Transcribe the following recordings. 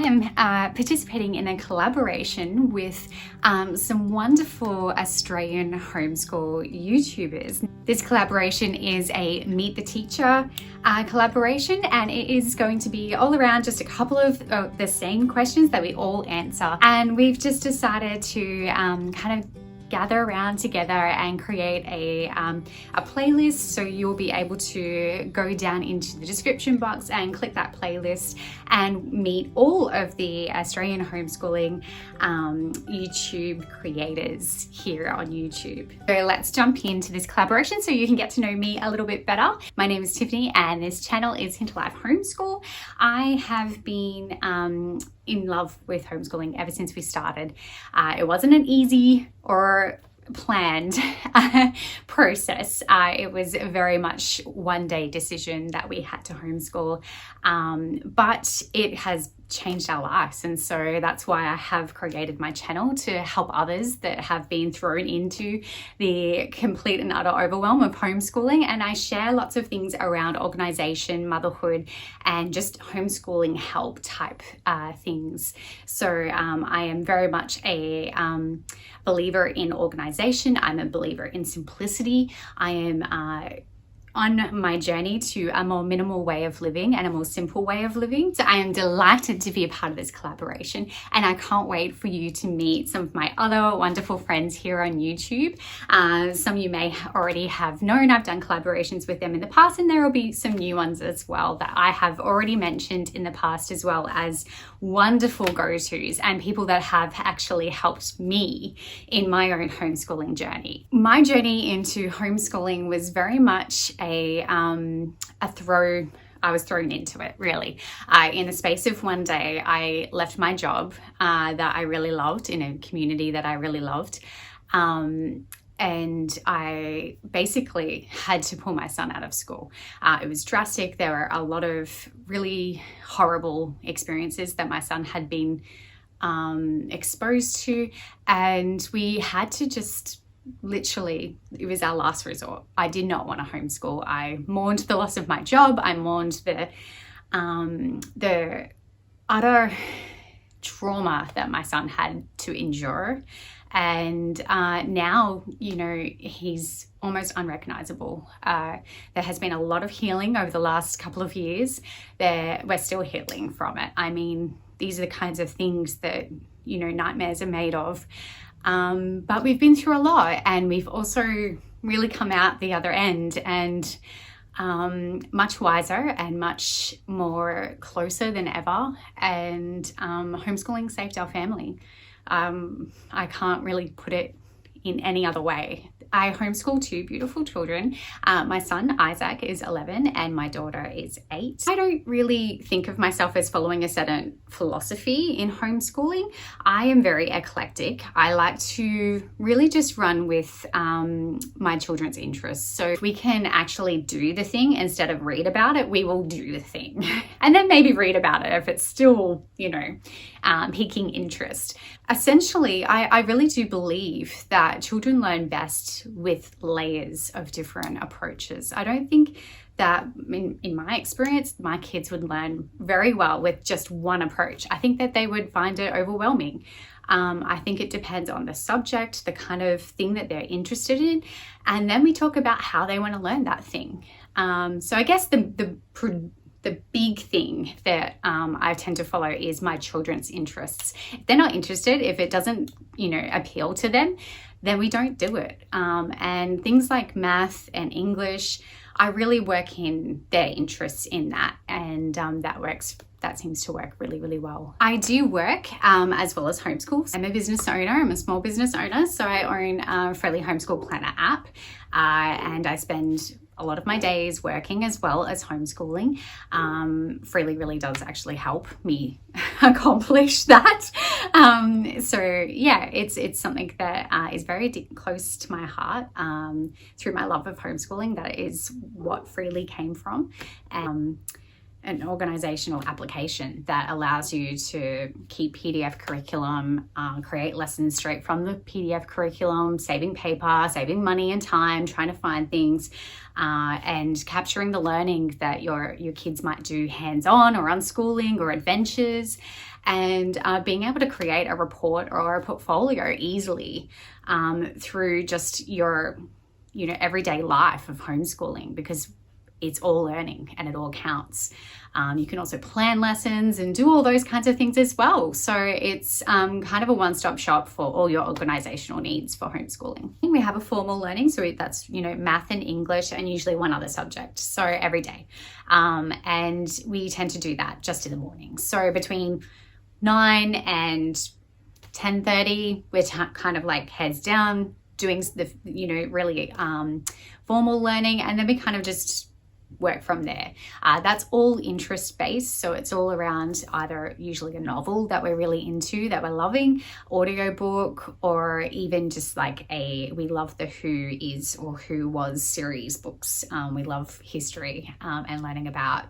am participating in a collaboration with some wonderful Australian homeschool YouTubers. This collaboration is a Meet the Teacher collaboration, and it is going to be all around just a couple of the same questions that we all answer. And we've just decided to kind of gather around together and create a playlist, so you'll be able to go down into the description box and click that playlist and meet all of the Australian homeschooling YouTube creators here on YouTube. So let's jump into this collaboration so you can get to know me a little bit better. My name is Tiffany and this channel is Hinterlife Homeschool. I have been in love with homeschooling ever since we started. It wasn't an easy or planned process. It was very much one day decision that we had to homeschool, but it has changed our lives, and so that's why I have created my channel, to help others that have been thrown into the complete and utter overwhelm of homeschooling. And I share lots of things around organization, motherhood, and just homeschooling help type things. So I am very much a believer in organization. I'm a believer in simplicity. I am on my journey to a more minimal way of living and a more simple way of living. So I am delighted to be a part of this collaboration, and I can't wait for you to meet some of my other wonderful friends here on YouTube. Some of you may already have known I've done collaborations with them in the past, and there will be some new ones as well that I have already mentioned in the past, as well as wonderful go-tos and people that have actually helped me in my own homeschooling journey. My journey into homeschooling was very much I was thrown into it, really. In the space of one day, I left my job that I really loved in a community that I really loved. And I basically had to pull my son out of school. It was drastic. There were a lot of really horrible experiences that my son had been exposed to, and we had to just literally, it was our last resort. I did not want to homeschool. I mourned the loss of my job. I mourned the utter trauma that my son had to endure. And now, you know, he's almost unrecognizable. There has been a lot of healing over the last couple of years. We're still healing from it. I mean, these are the kinds of things that, you know, nightmares are made of. But we've been through a lot, and we've also really come out the other end, and much wiser and much more closer than ever. And homeschooling saved our family. I can't really put it in any other way. I homeschool two beautiful children. My son Isaac is 11 and my daughter is 8. I don't really think of myself as following a certain philosophy in homeschooling. I am very eclectic. I like to really just run with my children's interests. So if we can actually do the thing instead of read about it, we will do the thing. And then maybe read about it if it's still, you know, piquing interest. Essentially, I really do believe that children learn best with layers of different approaches. I don't think that, in my experience, my kids would learn very well with just one approach. I think that they would find it overwhelming. I think it depends on the subject, the kind of thing that they're interested in, and then we talk about how they want to learn that thing. So I guess the big thing that I tend to follow is my children's interests. If they're not interested, if it doesn't, you know, appeal to them, then we don't do it. And things like math and English, I really work in their interests in that, and that seems to work really, really well. I do work as well as homeschool. I'm a business owner. I'm a small business owner. So I own a Freely Homeschool Planner app, and I spend a lot of my days working as well as homeschooling. Freely really does actually help me accomplish that. So yeah, it's something that is very close to my heart through my love of homeschooling. That is what Freely came from. An organizational application that allows you to keep PDF curriculum, create lessons straight from the PDF curriculum, saving paper, saving money and time, trying to find things, and capturing the learning that your kids might do hands-on or unschooling or adventures. and being able to create a report or a portfolio easily through just your, everyday life of homeschooling, because it's all learning and it all counts. You can also plan lessons and do all those kinds of things as well. So it's kind of a one-stop shop for all your organizational needs for homeschooling. We have a formal learning, so that's, math and English and usually one other subject. So every day. And we tend to do that just in the morning. So between 9 and 10:30, we're kind of like heads down doing the, really formal learning. And then we kind of just work from there. That's all interest based, so it's all around either usually a novel that we're really into, that we're loving, audiobook, or even just like we love the Who Is or Who Was series books. We love history and learning about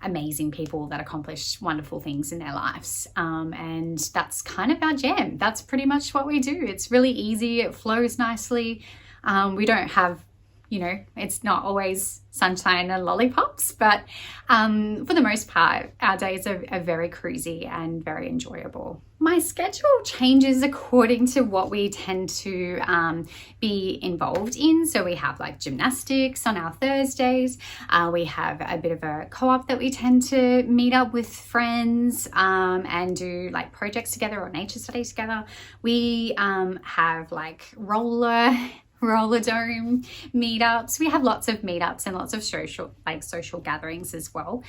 amazing people that accomplished wonderful things in their lives, and that's kind of our jam. That's pretty much what we do. It's really easy, it flows nicely. We don't have, it's not always sunshine and lollipops, but for the most part, our days are very cruisy and very enjoyable. My schedule changes according to what we tend to be involved in. So we have like gymnastics on our Thursdays. We have a bit of a co-op that we tend to meet up with friends and do like projects together or nature studies together. We have like roller dome meetups. We have lots of meetups and lots of social gatherings as well.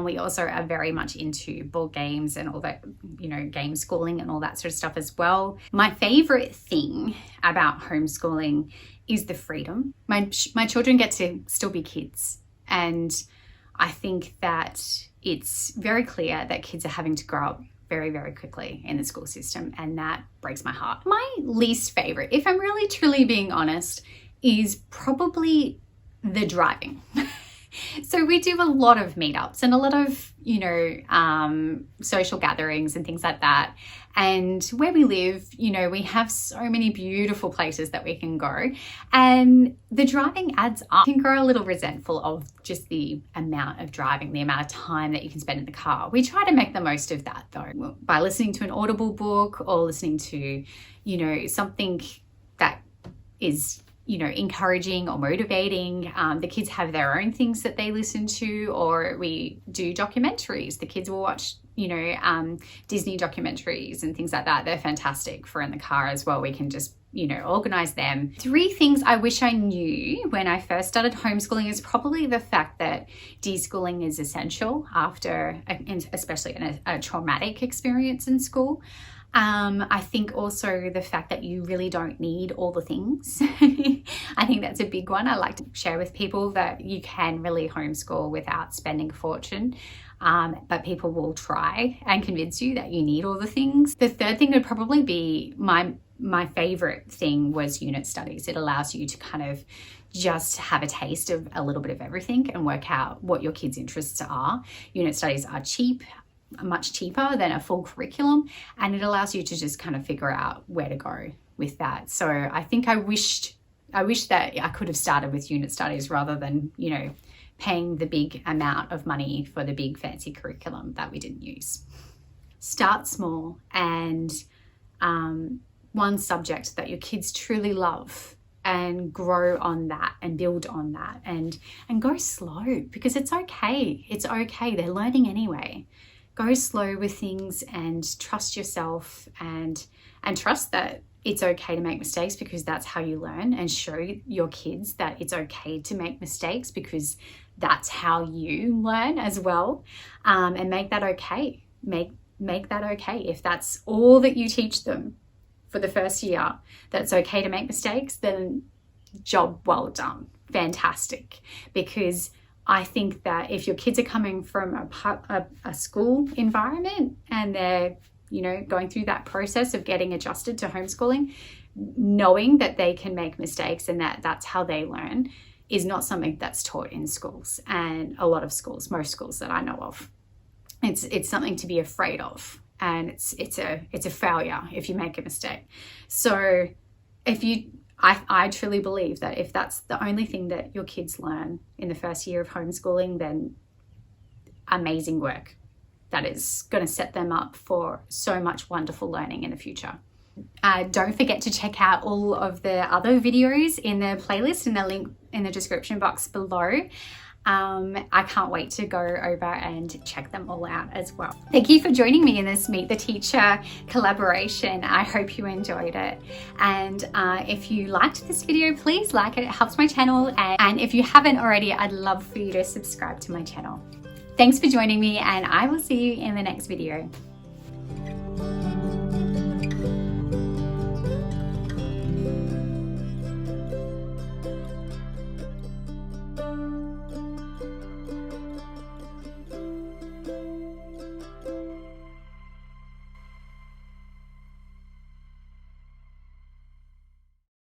We also are very much into board games and all that, game schooling and all that sort of stuff as well. My favorite thing about homeschooling is the freedom. My children get to still be kids, and I think that it's very clear that kids are having to grow up very, very quickly in the school system, and that breaks my heart. My least favorite, if I'm really truly being honest, is probably the driving. So we do a lot of meetups and a lot of, social gatherings and things like that. And where we live, we have so many beautiful places that we can go. And the driving adds up. You can grow a little resentful of just the amount of driving, the amount of time that you can spend in the car. We try to make the most of that though, by listening to an Audible book or listening to, something that is encouraging or motivating. The kids have their own things that they listen to, or we do documentaries. The kids will watch, Disney documentaries and things like that. They're fantastic for in the car as well. We can just, organize them. 3 things I wish I knew when I first started homeschooling is probably the fact that deschooling is essential after, especially in a traumatic experience in school. I think also the fact that you really don't need all the things. I think that's a big one. I like to share with people that you can really homeschool without spending a fortune. But people will try and convince you that you need all the things. The third thing would probably be my favorite thing was unit studies. It allows you to kind of just have a taste of a little bit of everything and work out what your kids' interests are. Unit studies are cheap, much cheaper than a full curriculum, and it allows you to just kind of figure out where to go with that. So I think I wish that I could have started with unit studies rather than, paying the big amount of money for the big fancy curriculum that we didn't use. Start small and one subject that your kids truly love, and grow on that and build on that, and go slow, because it's okay. It's okay. They're learning anyway. Go slow with things and trust yourself and trust that it's okay to make mistakes, because that's how you learn, and show your kids that it's okay to make mistakes, because that's how you learn as well. And make that okay. Make that okay. If that's all that you teach them for the first year, that's okay to make mistakes, then job well done. Fantastic. Because I think that if your kids are coming from a school environment and they're, going through that process of getting adjusted to homeschooling, knowing that they can make mistakes and that's how they learn is not something that's taught in schools. And a lot of schools, most schools that I know of, it's something to be afraid of. And it's a failure if you make a mistake. So I truly believe that if that's the only thing that your kids learn in the first year of homeschooling, then amazing work. that is going to set them up for so much wonderful learning in the future. Don't forget to check out all of the other videos in the playlist and the link in the description box below. I can't wait to go over and check them all out as well. Thank you for joining me in this Meet the Teacher collaboration. I hope you enjoyed it. And if you liked this video, please like it. It helps my channel. And if you haven't already, I'd love for you to subscribe to my channel. Thanks for joining me, and I will see you in the next video.